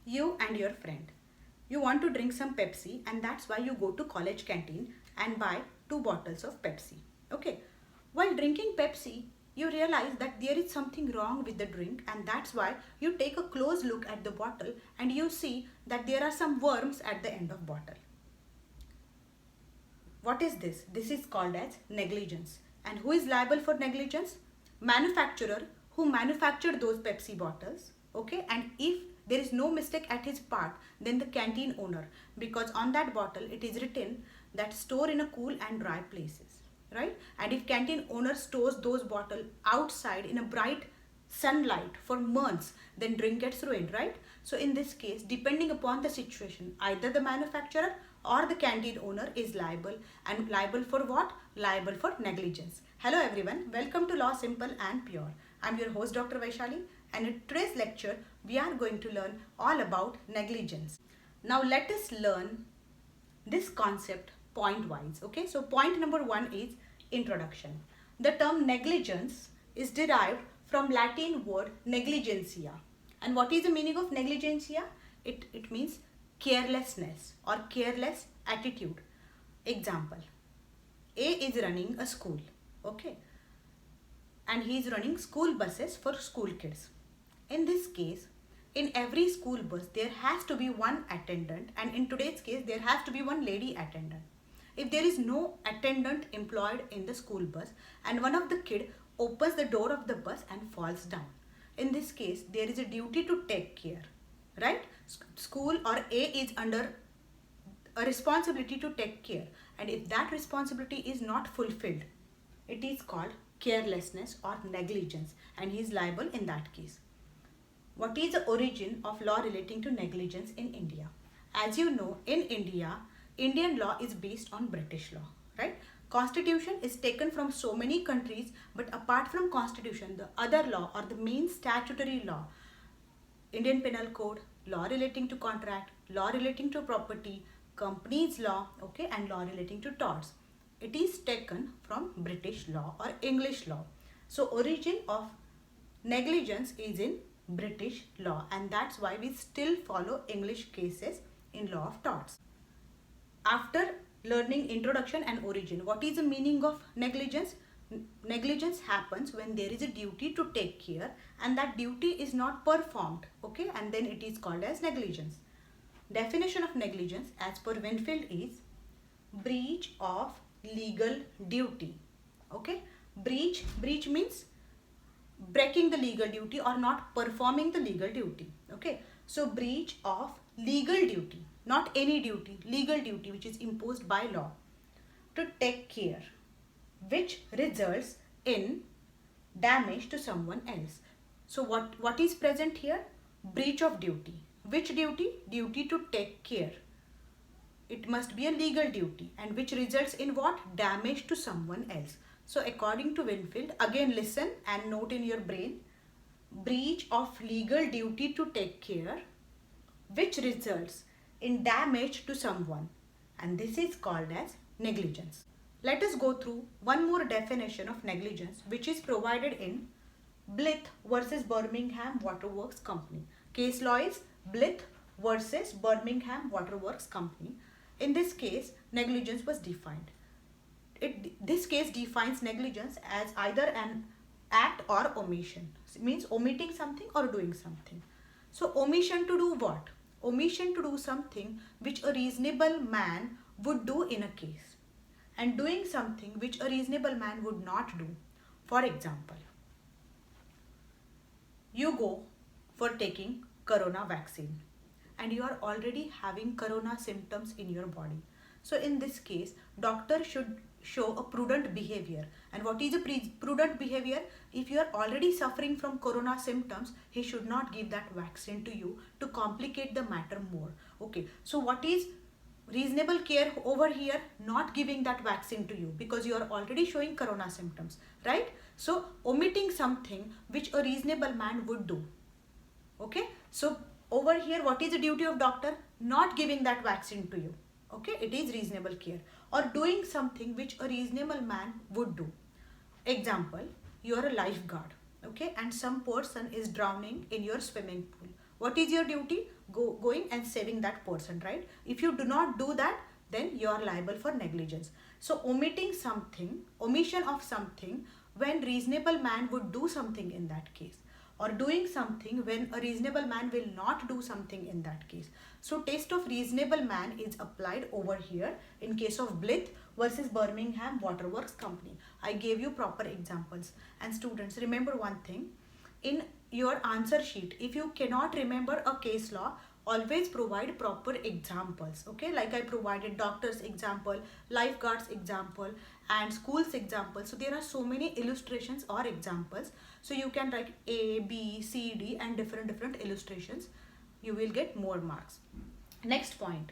You and your friend. You want to drink some Pepsi, and that's why you go to college canteen and buy two bottles of Pepsi. Okay. While drinking Pepsi, you realize that there is something wrong with the drink, and that's why you take a close look at the bottle and you see that there are some worms at the end of bottle. What is this? This is called as negligence. And who is liable for negligence? Manufacturer who manufactured those Pepsi bottles. Okay, and if there is no mistake at his part, then the canteen owner, because on that bottle it is written that store in a cool and dry places, right? And if canteen owner stores those bottle outside in a bright sunlight for months, then drink gets ruined, right? So in this case, depending upon the situation, either the manufacturer or the canteen owner is liable. And liable for what? Liable for negligence. Hello everyone, welcome to Law Simple and Pure. I'm your host Dr. Vaishali, and in today's lecture we are going to learn all about negligence. Now let us learn this concept point wise. Okay, so point number one is introduction. The term negligence is derived from Latin word negligentia. And what is the meaning of negligentia? It means carelessness or careless attitude. Example: A is running a school, okay, and he is running school buses for school kids. In this case, in every school bus there has to be one attendant, and in today's case there has to be one lady attendant. If there is no attendant employed in the school bus and one of the kid opens the door of the bus and falls down, in this case there is a duty to take care, right? School or A is under a responsibility to take care, and if that responsibility is not fulfilled, it is called carelessness or negligence, and he is liable in that case. What is the origin of law relating to negligence in India? As you know, in India, Indian law is based on British law, right? Constitution is taken from so many countries, but apart from constitution, the other law or the main statutory law, Indian Penal Code, law relating to contract, law relating to property, companies law, okay, and law relating to torts, it is taken from British law or English law. So origin of negligence is in British law, and that's why we still follow English cases in law of torts. After learning introduction and origin, what is the meaning of negligence? Negligence happens when there is a duty to take care and that duty is not performed, okay, and then it is called as negligence. Definition of negligence as per Winfield is breach of legal duty. Okay, breach means breaking the legal duty or not performing the legal duty. Okay, so breach of legal duty, not any duty, legal duty which is imposed by law to take care, which results in damage to someone else. So what is present here? Breach of duty. Which duty? Duty to take care. It must be a legal duty, and which results in what? Damage to someone else. So according to Winfield, again listen and note in your brain, breach of legal duty to take care which results in damage to someone, and this is called as negligence. Let us go through one more definition of negligence which is provided in Blyth versus Birmingham Waterworks Company. Case law is Blyth versus Birmingham Waterworks Company. In this case, negligence was defined. This case defines negligence as either an act or omission. It means omitting something or doing something. So omission to do what? Omission to do something which a reasonable man would do in a case, and doing something which a reasonable man would not do. For example, you go for taking corona vaccine and you are already having corona symptoms in your body. So in this case, doctor should show a prudent behavior. And what is a prudent behavior? If you are already suffering from corona symptoms, he should not give that vaccine to you to complicate the matter more. Okay, so what is reasonable care over here? Not giving that vaccine to you because you are already showing corona symptoms, right? So omitting something which a reasonable man would do. Okay, so over here, what is the duty of doctor? Not giving that vaccine to you. Okay, it is reasonable care. Or doing something which a reasonable man would do. Example, you are a lifeguard, okay, and some person is drowning in your swimming pool. What is your duty? going and saving that person, right? If you do not do that, then you are liable for negligence. So omission of something when reasonable man would do something in that case, or doing something when a reasonable man will not do something in that case. So test of reasonable man is applied over here in case of Blyth versus Birmingham Waterworks Company. I gave you proper examples. And students, remember one thing, in your answer sheet, if you cannot remember a case law, always provide proper examples. Okay, like I provided doctor's example, lifeguards example, and schools example. So there are so many illustrations or examples, so you can write A, B, C, D and different illustrations. You will get more marks. Next point,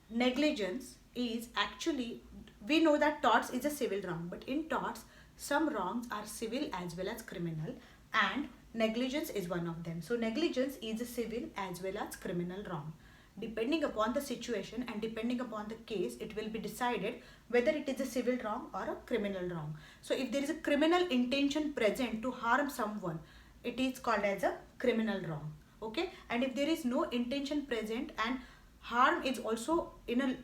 negligence is actually, we know that torts is a civil wrong, but in torts some wrongs are civil as well as criminal, and negligence is one of them. So negligence is a civil as well as criminal wrong. Depending upon the situation and depending upon the case, it will be decided whether it is a civil wrong or a criminal wrong. So if there is a criminal intention present to harm someone, it is called as a criminal wrong. Okay, and if there is no intention present and harm is also in a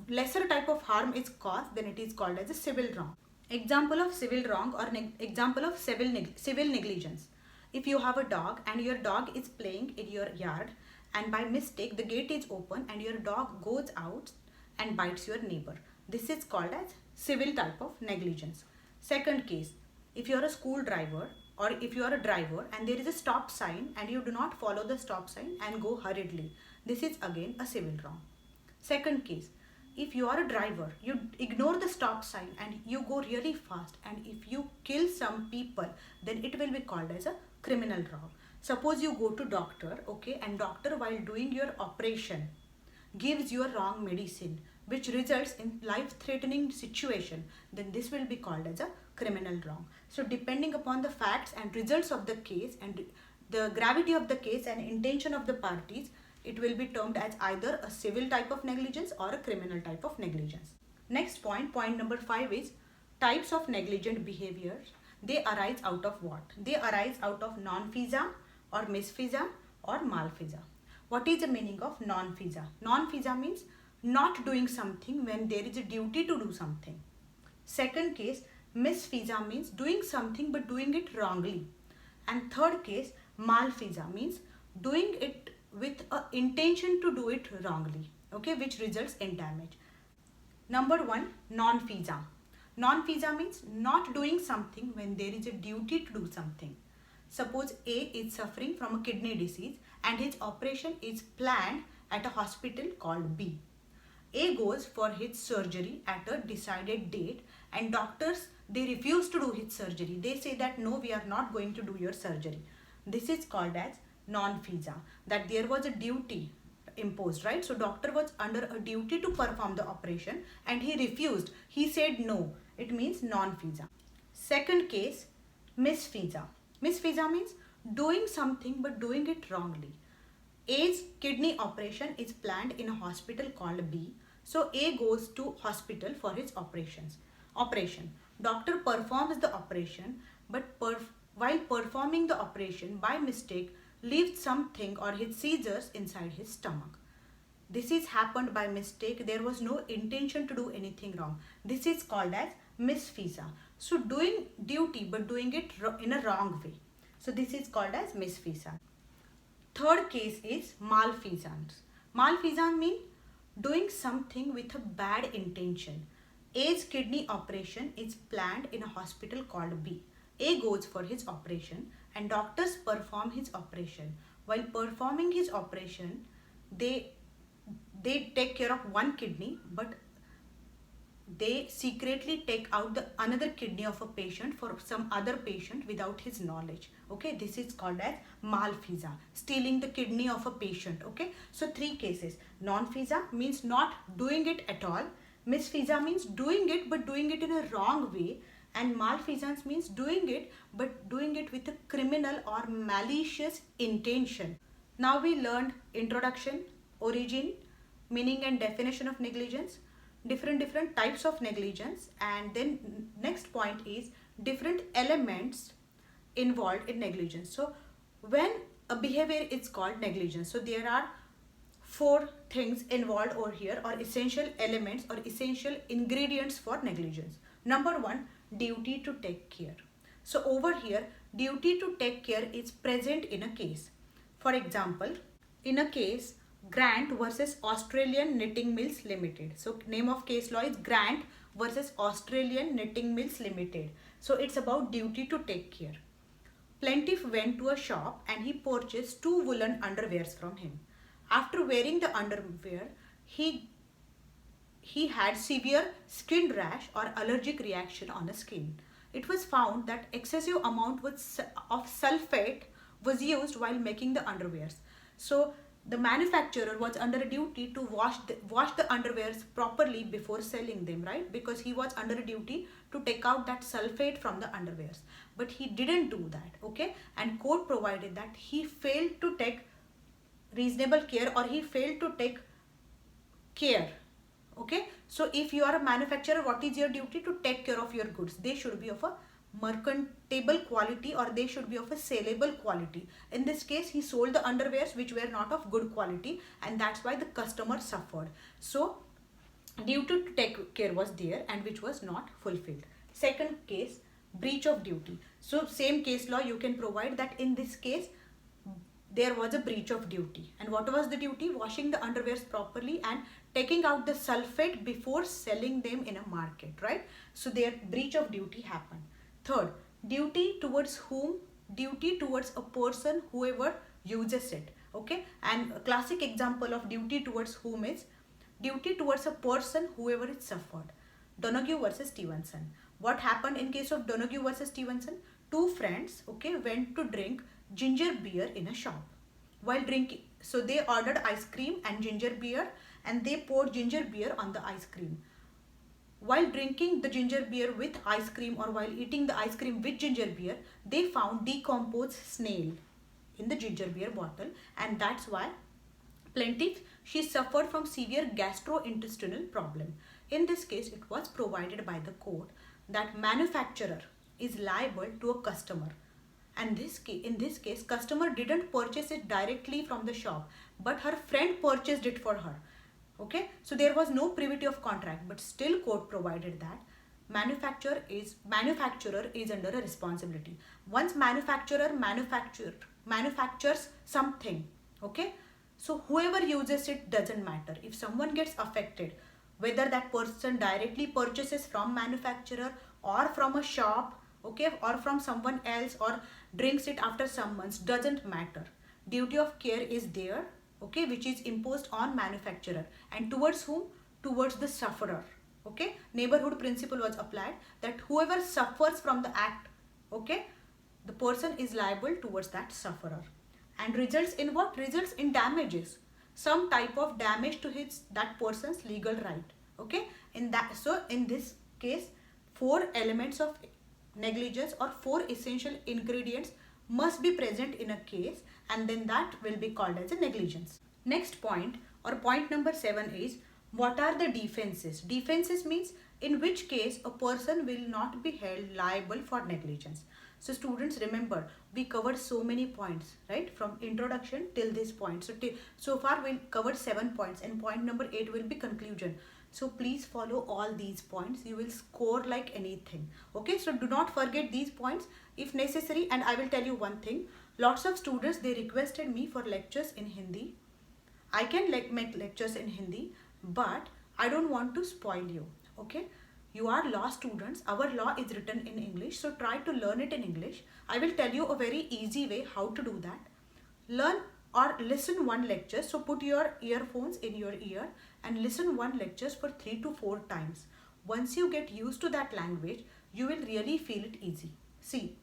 lesser type of harm is caused, then it is called as a civil wrong. Example of civil wrong or example of civil negligence. If you have a dog and your dog is playing in your yard, and by mistake the gate is open and your dog goes out and bites your neighbor, this is called as civil type of negligence. Second case, if you are a school driver or if you are a driver and there is a stop sign and you do not follow the stop sign and go hurriedly, this is again a civil wrong. Second case, if you are a driver, you ignore the stop sign and you go really fast, and if you kill some people, then it will be called as a criminal wrong. Suppose you go to doctor, okay, and doctor while doing your operation gives you a wrong medicine which results in life-threatening situation, then this will be called as a criminal wrong. So depending upon the facts and results of the case and the gravity of the case and intention of the parties, it will be termed as either a civil type of negligence or a criminal type of negligence. Next point, point number 5 is types of negligent behavior. They arise out of what? They arise out of non-feasor or misfeasor or malfeasor. What is the meaning of non-feasor? Non-feasor means not doing something when there is a duty to do something. Second case, misfeasor means doing something but doing it wrongly. And third case, malfeasor means doing it with an intention to do it wrongly, okay, which results in damage. Number 1, non-feasor. Non-feasor means not doing something when there is a duty to do something. Suppose A is suffering from a kidney disease and his operation is planned at a hospital called B. A goes for his surgery at a decided date and doctors, they refuse to do his surgery. They say that no, we are not going to do your surgery. This is called as non-feasor, that there was a duty imposed, right? So doctor was under a duty to perform the operation and he refused. He said no. It means non-feasor. Second case, misfeasor. Misfeasor means doing something but doing it wrongly. A's kidney operation is planned in a hospital called B. So A goes to hospital for his operation. Doctor performs the operation, but while performing the operation, by mistake leaves something or his seizures inside his stomach. This is happened by mistake. There was no intention to do anything wrong. This is called as misfeasor. So doing duty but doing it in a wrong way. So this is called as misfeasor. Third case is malfeasance. Malfeasance means doing something with a bad intention. A's kidney operation is planned in a hospital called B. A goes for his operation and doctors perform his operation. While performing his operation, they take care of one kidney, but they secretly take out the another kidney of a patient for some other patient without his knowledge. Okay, this is called as malfeasor, stealing the kidney of a patient. Okay, so 3 cases. Non-feasor means not doing it at all. Misfeasor means doing it but doing it in a wrong way. And malfeasance means doing it but doing it with a criminal or malicious intention. Now we learned introduction, origin, meaning and definition of negligence, different types of negligence, and then next point is different elements involved in negligence. So when a behavior is called negligence. So there are four things involved over here, or essential elements or essential ingredients for negligence. Number one, duty to take care. So over here, duty to take care is present in a case. For example, in a case Grant versus Australian Knitting Mills Limited. So name of case law is Grant versus Australian Knitting Mills Limited. So it's about duty to take care. Plaintiff went to a shop and he purchased two woolen underwears from him. After wearing the underwear, he had severe skin rash or allergic reaction on the skin. It was found that excessive amount of sulfate was used while making the underwears. So the manufacturer was under a duty to wash the underwears properly before selling them, right? Because he was under a duty to take out that sulfate from the underwears. But he didn't do that, okay? And court provided that he failed to take reasonable care, or he failed to take care. Okay, so if you are a manufacturer, what is your duty? To take care of your goods. They should be of a mercantile quality, or they should be of a saleable quality. In this case, he sold the underwears which were not of good quality, and that's why the customer suffered. So duty to take care was there, and which was not fulfilled. Second case, breach of duty. So same case law you can provide that in this case there was a breach of duty. And what was the duty? Washing the underwears properly and taking out the sulfate before selling them in a market, right? So their breach of duty happened. Third, duty towards whom? Duty towards a person, whoever uses it, okay? And a classic example of duty towards whom is duty towards a person, whoever it suffered. Donoghue versus Stevenson. What happened in case of Donoghue versus Stevenson? Two friends, okay, went to drink ginger beer in a shop. While drinking, so they ordered ice cream and ginger beer, and they poured ginger beer on the ice cream. While drinking the ginger beer with ice cream, or while eating the ice cream with ginger beer, they found decomposed snail in the ginger beer bottle, and that's why plaintiff, she suffered from severe gastrointestinal problem. In this case, it was provided by the court that manufacturer is liable to a customer. And in this case, customer didn't purchase it directly from the shop, but her friend purchased it for her. Okay, so there was no privity of contract, but still court provided that manufacturer is under a responsibility. Once manufacturer manufactures something, okay, so whoever uses it doesn't matter. If someone gets affected, whether that person directly purchases from manufacturer or from a shop, okay, or from someone else, or drinks it after some months, doesn't matter. Duty of care is there, okay, which is imposed on manufacturer. And towards whom? Towards the sufferer, okay. Neighborhood principle was applied that whoever suffers from the act, okay, the person is liable towards that sufferer. And results in what? Results in damages, some type of damage to that person's legal right, okay. So in this case, four elements of negligence, or four essential ingredients, must be present in a case, and then that will be called as a negligence. Next point, or point number 7, is what are the defenses? Defenses means in which case a person will not be held liable for negligence. So students, remember, we covered so many points, right, from introduction till this point. So far we'll covered 7 points, and point number 8 will be conclusion. So please follow all these points. You will score like anything. Okay, so do not forget these points if necessary. And I will tell you one thing. Lots of students, they requested me for lectures in Hindi. I can make lectures in Hindi, but I don't want to spoil you. Okay, you are law students. Our law is written in English. So try to learn it in English. I will tell you a very easy way how to do that. Learn or listen one lecture. So put your earphones in your ear and listen one lectures for 3 to 4 times. Once you get used to that language, you will really feel it easy. See,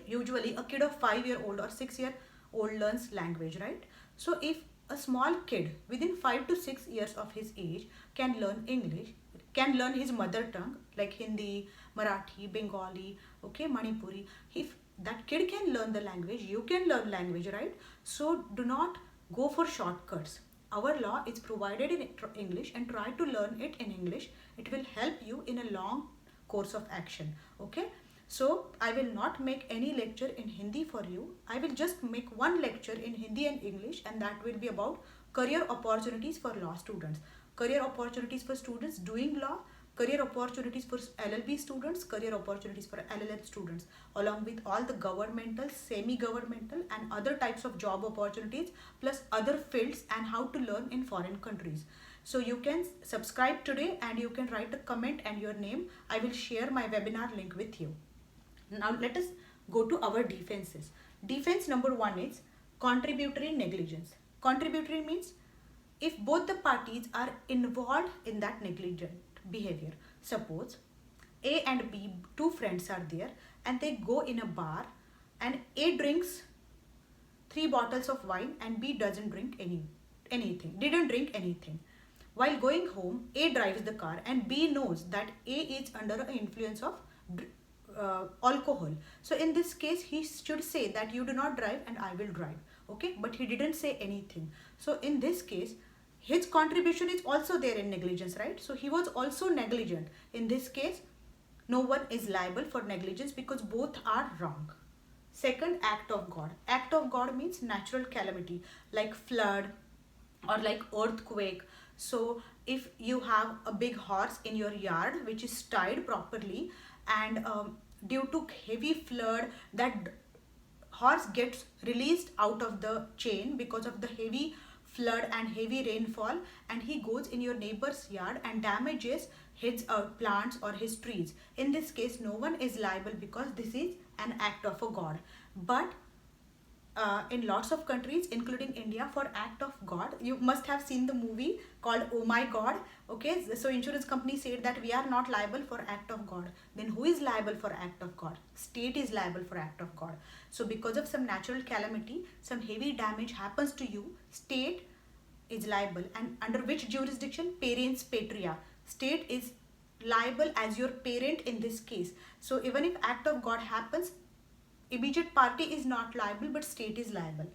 usually a kid of 5-year-old or 6-year-old learns language, right? So if a small kid within 5 to 6 years of his age can learn English, can learn his mother tongue like Hindi, Marathi, Bengali, okay, Manipuri. If that kid can learn the language, you can learn language, right? So do not go for shortcuts. Our law is provided in English, and try to learn it in English. It will help you in a long course of action, okay? So I will not make any lecture in Hindi for you. I will just make one lecture in Hindi and English, and that will be about career opportunities for law students. Career opportunities for students doing law, career opportunities for LLB students, career opportunities for LLM students, along with all the governmental, semi-governmental and other types of job opportunities, plus other fields and how to learn in foreign countries. So you can subscribe today and you can write a comment and your name. I will share my webinar link with you. Now let us go to our defenses. Defense number 1 is contributory negligence. Contributory means if both the parties are involved in that negligent behavior. Suppose A and B, two friends are there and they go in a bar and A drinks 3 bottles of wine and B doesn't drink didn't drink anything. While going home, A drives the car and B knows that A is under an influence of alcohol. So in this case, he should say that you do not drive and I will drive. Okay, but he didn't say anything. So in this case, his contribution is also there in negligence, right? So he was also negligent. In this case, no one is liable for negligence because both are wrong. Second, act of God. Act of God means natural calamity like flood or like earthquake. So if you have a big horse in your yard which is tied properly, and due to heavy flood, that horse gets released out of the chain because of the heavy flood and heavy rainfall, and he goes in your neighbor's yard and damages his plants or his trees. In this case, no one is liable because this is an act of a God. But in lots of countries including India, for act of God, you must have seen the movie called Oh My God. Okay, so insurance company said that we are not liable for act of God. Then who is liable for act of God? State is liable for act of God. So because of some natural calamity, some heavy damage happens to you, state is liable. And under which jurisdiction? Parens patria. State is liable as your parent in this case. So even if act of God happens, immediate party is not liable but state is liable.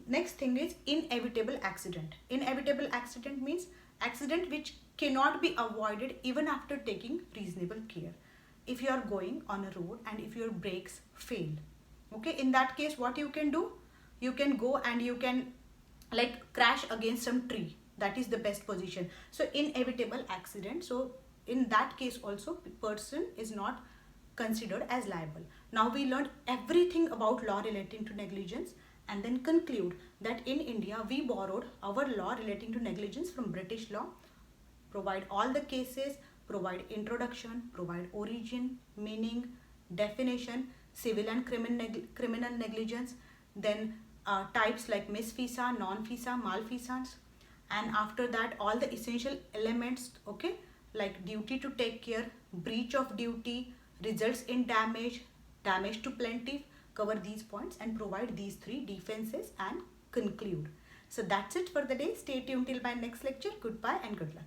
Next thing is inevitable accident. Inevitable accident means accident which cannot be avoided even after taking reasonable care. If you are going on a road and if your brakes fail, okay, in that case what you can do? You can go and you can like crash against some tree. That is the best position. So inevitable accident. So in that case also person is not considered as liable. Now we learned everything about law relating to negligence and then conclude that in India we borrowed our law relating to negligence from British law, provide all the cases, provide introduction, provide origin, meaning, definition, civil and criminal negligence, then types like misfeasance, non-feasance, malfeasance, and after that all the essential elements, okay, like duty to take care, breach of duty, results in damage, damage to plaintiff, cover these points and provide these 3 defenses and conclude. So that's it for the day. Stay tuned till my next lecture. Goodbye and good luck.